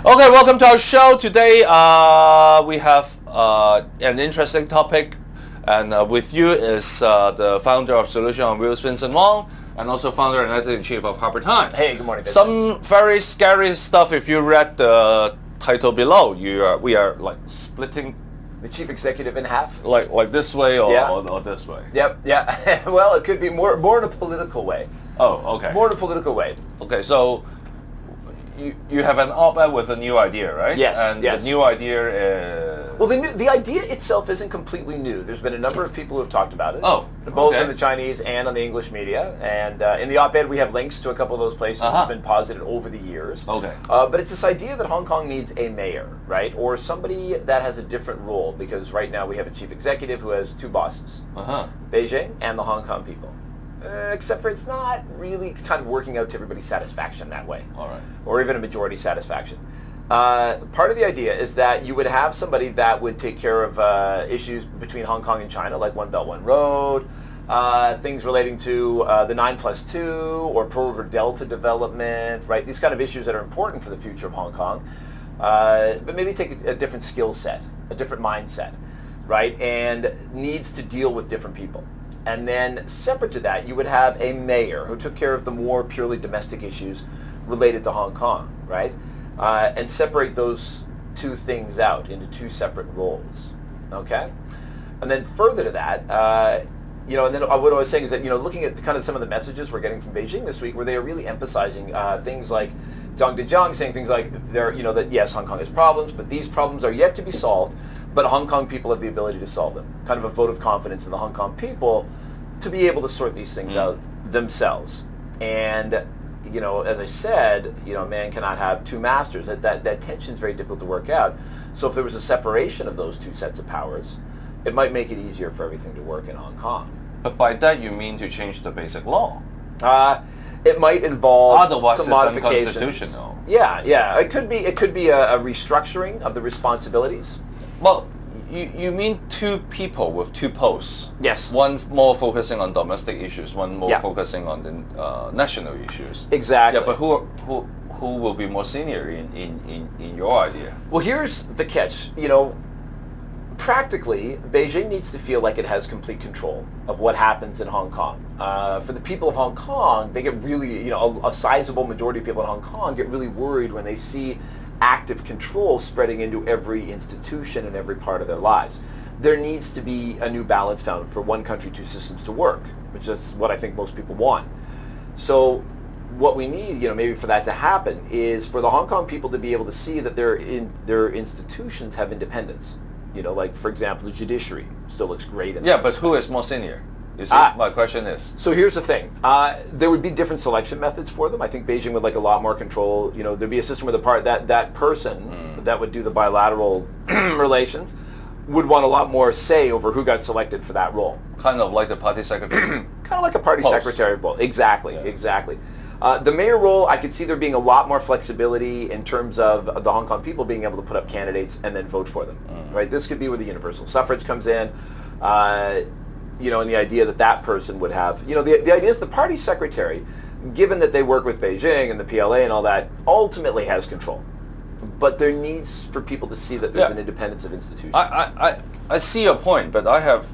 Okay, welcome to our show. Today we have an interesting topic, and with you is the founder of Solution on Wheels, Vincent Wong, and also founder and editor-in-chief of Harper Times. Hey, good morning, Vincent. Some very scary stuff. If you read the title below, we are like splitting the chief executive in half? Like this way or, Yeah. or this way. Yep, yeah. Well, it could be more in a political way. Oh, okay. More in a political way. Okay, so you have an op-ed with a new idea, right? Yes, and yes. the new idea is... Well, the idea itself isn't completely new. There's been a number of people who have talked about it. Oh, both okay. in the Chinese and on the English media. And in the op-ed, we have links to a couple of those places. Uh-huh. It's been posited over the years. Okay. But it's this idea that Hong Kong needs a mayor, right? Or somebody that has a different role, because right now we have a chief executive who has two bosses, Beijing and the Hong Kong people. Except for it's not really kind of working out to everybody's satisfaction that way. All right. Or even a majority satisfaction. Part of the idea is that you would have somebody that would take care of issues between Hong Kong and China, like One Belt, One Road, things relating to the 9+2 or Pearl River Delta development, right? These kind of issues that are important for the future of Hong Kong, but maybe take a different skill set, a different mindset, right? And needs to deal with different people. And then separate to that, you would have a mayor who took care of the more purely domestic issues related to Hong Kong, right? And separate those two things out into two separate roles, okay? And then further to that, and then what I was saying is that, looking at kind of some of the messages we're getting from Beijing this week, where they are really emphasizing things like Zhang Dejiang saying things like, that yes, Hong Kong has problems, but these problems are yet to be solved, but Hong Kong people have the ability to solve them. Kind of a vote of confidence in the Hong Kong people to be able to sort these things out themselves. And, as I said, man cannot have two masters. That tension is very difficult to work out. So if there was a separation of those two sets of powers, it might make it easier for everything to work in Hong Kong. But by that you mean to change the basic law? It might involve Otherwise some it's modifications. unconstitutional. Yeah. It could be a restructuring of the responsibilities. Well, you mean two people with two posts? Yes. One more focusing on domestic issues, one more Yeah. focusing on the national issues. Exactly. Yeah, but who will be more senior in your idea? Well, here's the catch. Practically, Beijing needs to feel like it has complete control of what happens in Hong Kong. For the people of Hong Kong, they get really, a sizable majority of people in Hong Kong get really worried when they see active control spreading into every institution and every part of their lives. There needs to be a new balance found for one country, two systems to work, which is what I think most people want. So what we need, maybe for that to happen, is for the Hong Kong people to be able to see that their institutions have independence. Like, for example, the judiciary still looks great. But who is more senior? You see, my question is. So here's the thing. There would be different selection methods for them. I think Beijing would like a lot more control. There'd be a system where that person that would do the bilateral relations would want a lot more say over who got selected for that role. Kind of like the party secretary? Kind of like a party secretary role. Exactly, exactly. The mayor role, I could see there being a lot more flexibility in terms of the Hong Kong people being able to put up candidates and then vote for them. Right? This could be where the universal suffrage comes in. And the idea that person would have, the idea is the party secretary, given that they work with Beijing and the PLA and all that, ultimately has control. But there needs for people to see that there's an independence of institutions. I see your point, but I have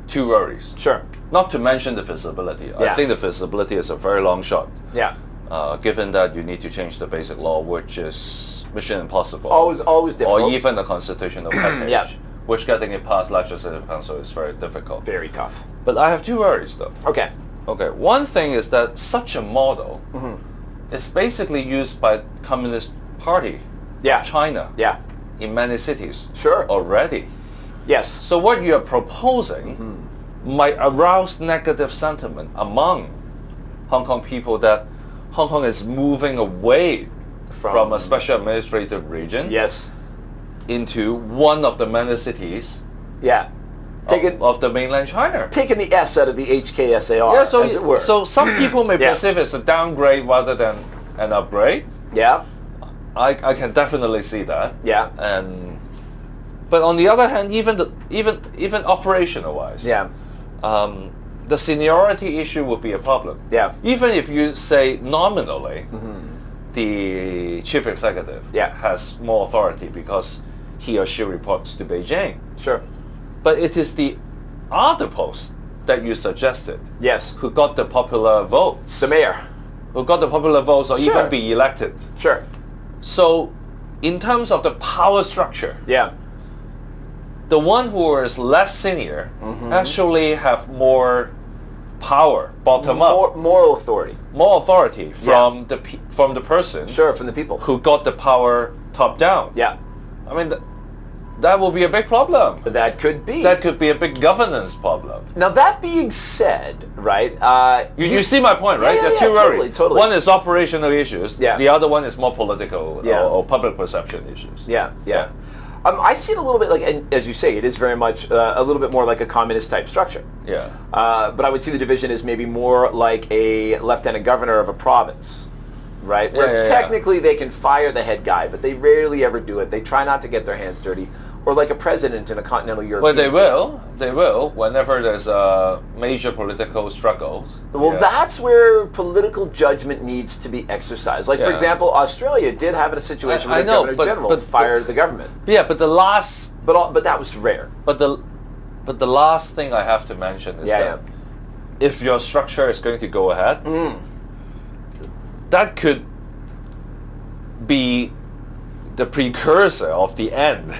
two worries. Sure. Not to mention the feasibility. I think the feasibility is a very long shot. Yeah. Given that you need to change the basic law, which is mission impossible. Always difficult. Or even the constitutional package. Which getting it past Legislative Council is very difficult. Very tough. But I have two worries though. Okay. One thing is that such a model is basically used by Communist Party of China in many cities already. Yes. So what you are proposing might arouse negative sentiment among Hong Kong people that Hong Kong is moving away from a special administrative region. Yes. Into one of the many cities of the mainland China. Taking the S out of the HKSAR, as it were. So some people may perceive it as a downgrade rather than an upgrade. Yeah. I can definitely see that. Yeah. But on the other hand, even operational wise, the seniority issue would be a problem. Yeah. Even if you say nominally, the chief executive Yeah. has more authority because he or she reports to Beijing. Sure. But it is the other post that you suggested Yes. who got the popular votes. The mayor. Who got the popular votes or Sure. even be elected. Sure. So in terms of the power structure, Yeah. the one who is less senior Mm-hmm. actually have more power, bottom up, Moral authority. more authority from from the person Sure, from the people. who got the power top down. Yeah. I mean, that will be a big problem. But that could be. That could be a big governance problem. Now that being said, right? You see my point, right? Yeah, There are yeah, two worries. totally. One is operational issues. Yeah. The other one is more political Yeah. or public perception issues. Yeah, yeah. I see it a little bit like, and as you say, it is very much a little bit more like a communist type structure. Yeah. But I would see the division as maybe more like a lieutenant governor of a province, right? Where technically they can fire the head guy, but they rarely ever do it. They try not to get their hands dirty. Or like a president in a continental European Well, they system. will. They will whenever there's a major political struggles. Well, that's where political judgment needs to be exercised. Like, for Yeah. example, Australia did have a situation where I the know, Governor but- General but- fired the government. Yeah, but the last, But that was rare. but the last thing I have to mention is that if your structure is going to go ahead, that could be the precursor of the end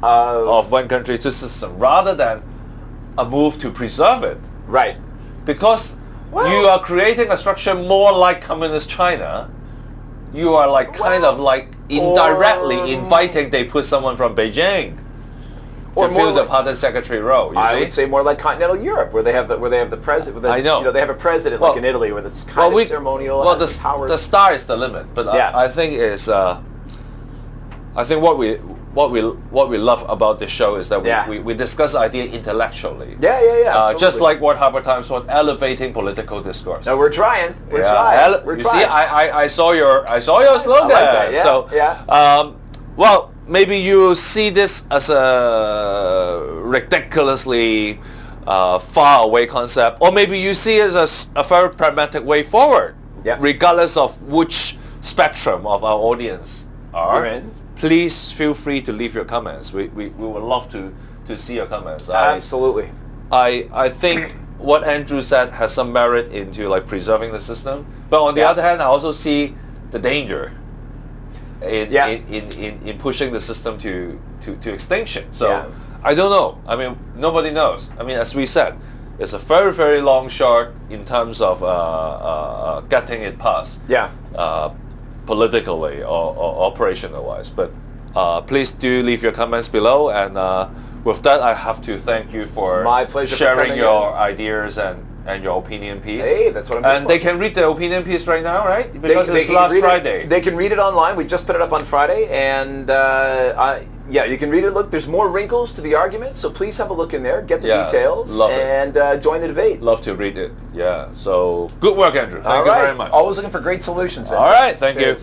of one country, two system, rather than a move to preserve it. Right. Because you are creating a structure more like communist China. You are like kind of like indirectly inviting they put someone from Beijing to fill the party secretary role. You I see? would say more like continental Europe, where they have the president. I know. You know, they have a president like in Italy, where it's kind of ceremonial. Well, has powers. the star is the limit. But I think is I think what we love about this show is that we discuss idea intellectually. Yeah. Just like what Harper Times was elevating political discourse. No, we're trying. We're trying. We're trying. See, I saw your slogan. I like that, Well, maybe you see this as a ridiculously far away concept, or maybe you see it as a very pragmatic way forward. Yeah. Regardless of which spectrum of our audience are. We're in. Please feel free to leave your comments. We would love to see your comments. Absolutely. I think what Andrew said has some merit into like preserving the system, but on the other hand, I also see the danger in pushing the system to extinction. So I don't know. I mean, nobody knows. I mean, as we said, it's a very, very long shot in terms of getting it passed. Politically or operational wise, but please do leave your comments below, and with that I have to thank you for my pleasure sharing your ideas and your opinion piece. Hey, that's what I'm doing. And they can read the opinion piece right now, right? Because it's last Friday. They can read it online. We just put it up on Friday, and you can read it. Look, there's more wrinkles to the argument, so please have a look in there, get the details, and join the debate. Love to read it. Yeah. So good work, Andrew. Thank you very much. Always looking for great solutions, Vincent. All right. Thank you.